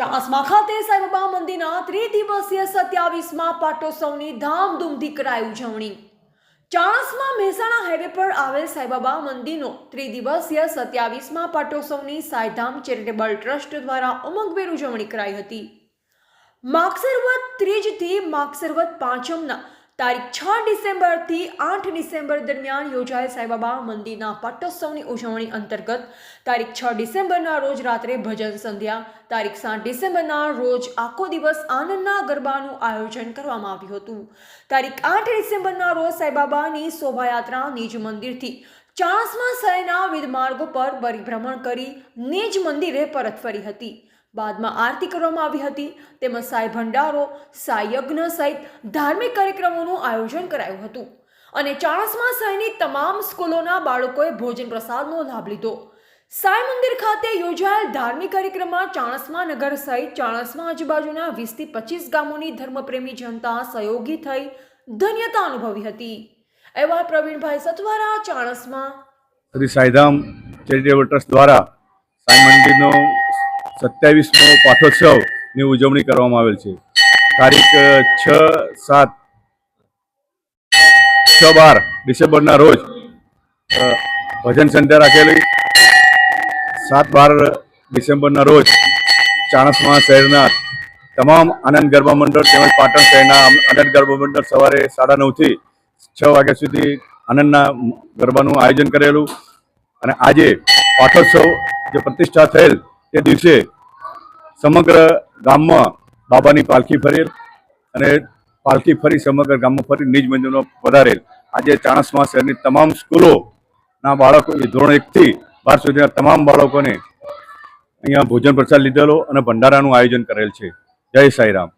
ચાણસ્મા ખાતે સાંઈબાબા મંદિરના ત્રિદિવસીય 27મા પાટોત્સવની ધામધૂમથી કરાઈ ઉજવણી। ચાણસ્મા મહેસાણા હાઈવે પર આવેલ સાંઈબાબા મંદિરનો ત્રિદિવસીય 27મા પાટોત્સવની સાંઈધામ ચેરિટેબલ ટ્રસ્ટ દ્વારા ઉમંગભેર ઉજવણી કરાઈ હતી। માગસરવદ ત્રીજથી માગસરવદ પાંચમના તારીખ 6 ડિસેમ્બરથી 8 ડિસેમ્બર દરમિયાન યોજાયેલ સાંઈબાબા મંદિરના પાટોત્સવની ઉજવણી અંતર્ગત તારીખ 6 ડિસેમ્બરના રોજ રાત્રે ભજન સંધ્યા, તારીખ 7 ડિસેમ્બરના રોજ આખો દિવસ આનંદના ગરબાનું આયોજન કરવામાં આવ્યું હતું। તારીખ 8 ડિસેમ્બરના રોજ સાંઈબાબાની શોભાયાત્રા નિજ મંદિરથી ચાણસ્મા શહેરના વિવિધ માર્ગો પર પરિભ્રમણ કરી નિજ મંદિરે પરત ફરી હતી। બાદમાં આરતી કરવામાં આવી હતી તેમજ સાંઈ ભંડારો, સાંઈ યજ્ઞ સહિત ધાર્મિક કાર્યક્રમોનું આયોજન કરાયું હતું અને ચાણસ્મા શહેરની તમામ સ્કૂલોના બાળકોએ ભોજન પ્રસાદનો લાભ લીધો। સાંઈ મંદિર ખાતે યોજાયેલ ધાર્મિક કાર્યક્રમમાં ચાણસ્મા નગર સહિત ચાણસ્મા આજુબાજુના 20 થી 25 ગામોની ધર્મપ્રેમી જનતા સહયોગી થઈ ધન્યતા અનુભવી હતી। એવા પ્રવીણભાઈ સથવારા, ચાણસ્મા। શ્રી સાંઈધામ ચેરિટેબલ ટ્રસ્ટ દ્વારા સાંઈ મંદિરનો 27મો પાઠોત્સવની ઉજવણી કરવામાં આવેલ છે। તારીખ 6-12 ડિસેમ્બરના રોજ ભજન સંધ્યા રાખેલી। 7-12 ડિસેમ્બરના રોજ ચાણસ્મા શહેરના તમામ આનંદ ગરબા મંડળ તેમજ પાટણ શહેરના આનંદ ગરબા મંડળ સવારે 9:30 થી 6 વાગ્યા સુધી આનંદના ગરબાનું આયોજન કરેલું અને આજે પાઠોત્સવ જે પ્રતિષ્ઠા થયેલ તે દિવસે સમગ્ર ગામમાં બાબાની પાલખી ફરેલ અને પાલખી ફરી સમગ્ર ગામમાં ફરી નિજ મંદિરમાં પધારેલ। આજે ચાણસ્મા શહેરની તમામ સ્કૂલોના બાળકો ધોરણ 1 થી 12 સુધીના તમામ બાળકોને અહીંયા ભોજન પ્રસાદ લીધેલો અને ભંડારાનું આયોજન કરેલ છે। જય સાંઈરામ।